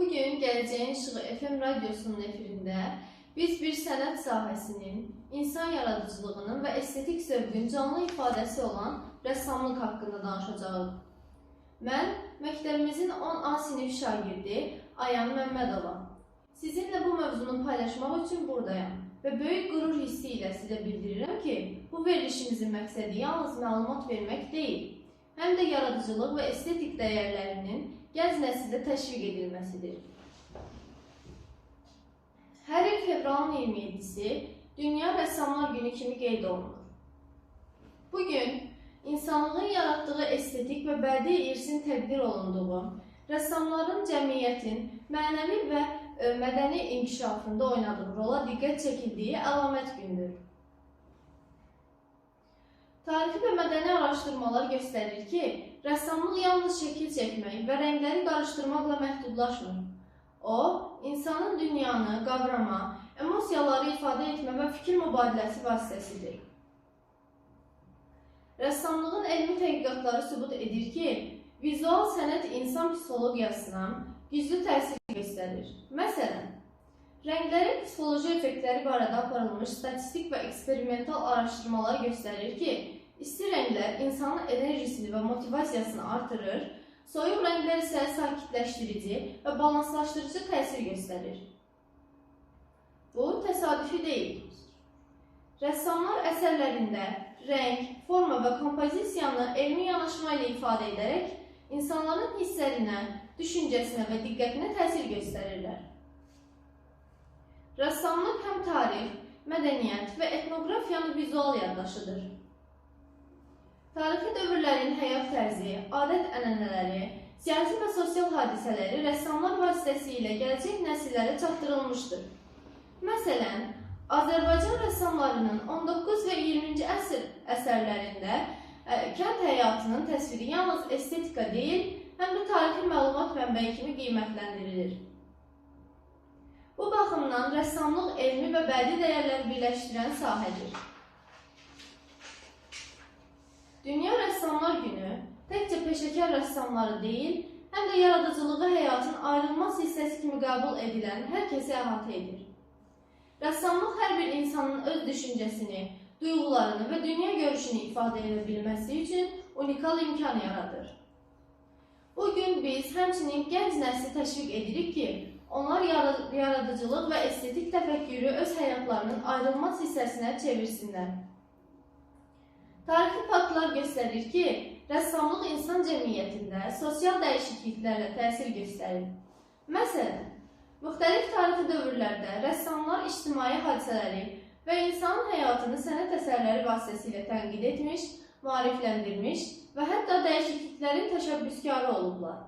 Bugün Gələcəyin İşığı FM radyosunun efirində biz bir sənət sahəsinin, insan yaradıcılığının və estetik zövqün canlı ifadəsi olan rəssamlıq haqqında danışacağıq. Mən məktəbimizin 10A sinif şagirdi Ayan Məmmədova. Sizinlə bu mövzunu paylaşmaq üçün buradayam və böyük qürur hissi ilə sizə bildirirəm ki, bu verilişimizin məqsədi yalnız məlumat vermək deyil, həm də yaradıcılıq və estetik dəyərlərinin gənc nəsildə təşviq edilməsidir. Hər il fevralın 27-si Dünya Rəssamlar Günü kimi qeyd olunur. Bugün insanlığın yaratdığı estetik və bədii irsin tədbir olunduğu, rəssamların cəmiyyətin mənəvi və mədəni inkişafında oynadığı rola diqqət çəkildiyi əlamət gündür. Tarixi və mədəni araşdırmalar göstərir ki, rəssamlıq yalnız şəkil çəkmək və rəngləri qarışdırmaqla məhdudlaşmır. O, insanın dünyanı qavrama, emosiyaları ifadə etmə və fikir mübadiləsi vasitəsidir. Rəssamlığın elmi tədqiqatları sübut edir ki, vizual sənət insan psixologiyasına güclü təsir göstərir. Məsələn, rənglərin psixoloji effektləri barədə aparılmış statistik və eksperimental araşdırmalar göstərir ki, isti rənglər insanın enerjisini və motivasiyasını artırır, soyuq rənglər isə sakitləşdirici və balanslaşdırıcı təsir göstərir. Bu, təsadüfi deyil. Rəssamlar əsərlərində rəng, forma və kompozisiyanı elmi yanaşma ilə ifadə edərək, insanların hisslərinə, düşüncəsinə və diqqətinə təsir göstərirlər. Rəssamlıq həm tarix, mədəniyyət və etnografiyanın vizual yaddaşıdır. Tarixi dövrlərin həyat tərzi, adət-ənənələri, siyasi və sosial hadisələri rəssamlar vasitəsilə gələcək nəsillərə çatdırılmışdır. Məsələn, Azərbaycan rəssamlarının 19 və 20-ci əsr əsərlərində kənd həyatının təsviri yalnız estetika deyil, həm də tarixi məlumat mənbəyi kimi qiymətləndirilir. Bu baxımdan rəssamlıq elmi və bədii dəyərləri birləşdirən sahədir. Dünya Rəssamlar Günü təkcə peşəkar rəssamları deyil, həm də yaradıcılığı həyatın ayrılmaz hissəsi kimi qəbul edilən hər kəsi əhatə edir. Rəssamlıq hər bir insanın öz düşüncəsini, duyğularını və dünya görüşünü ifadə edə bilməsi üçün unikal imkan yaradır. Bugün biz həmçinin gənc nəsli təşviq edirik ki, onlar yaradıcılıq və estetik təfəkkürü öz həyatlarının ayrılmaz hissəsinə çevirsinlər. Tarixi faktlar göstərir ki, rəssamlıq insan cəmiyyətində sosial dəyişikliklərlə təsir göstərir. Məsələn, müxtəlif tarixi dövrlərdə rəssamlar ictimai hadisələri və insanın həyatını sənət əsərləri vasitəsilə tənqid etmiş, maarifləndirmiş və hətta dəyişikliklərin təşəbbüskarı olublar.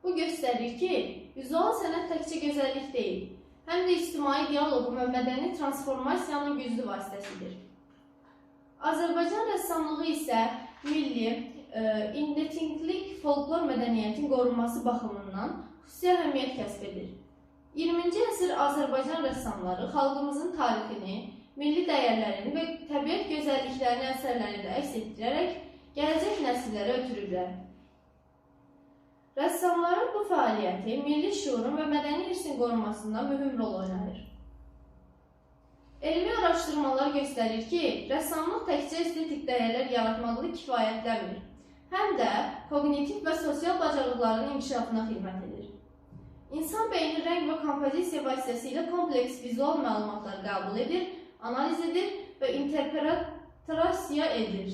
Bu göstərir ki, vizual sənət təkcə gözəllik deyil, həm də ictimai dialoqun və mədəni transformasiyanın güclü vasitəsidir. Azərbaycan rəssamlığı isə milli, etniklik folklor mədəniyyətin qorunması baxımından xüsusi əhəmiyyət kəsb edir. 20-ci əsr Azərbaycan rəssamları xalqımızın tarixini, milli dəyərlərini və təbiət gözəlliklərini əsərlərində əks etdirərək gələcək nəsillərə ötürürlər. Rəssamların bu fəaliyyəti milli şüurun və mədəni irsin qorunmasında mühüm rol oynayır. Elmi araşdırmalar göstərir ki, rəssamlıq təkcə estetik dəyərlər yaratmaqla kifayətlənmir, həm də kognitiv və sosial bacarıqların inkişafına xidmət edir. İnsan beyni rəng və kompozisiya vasitəsilə kompleks vizual məlumatlar qəbul edir, analiz edir və interpretasiya edir.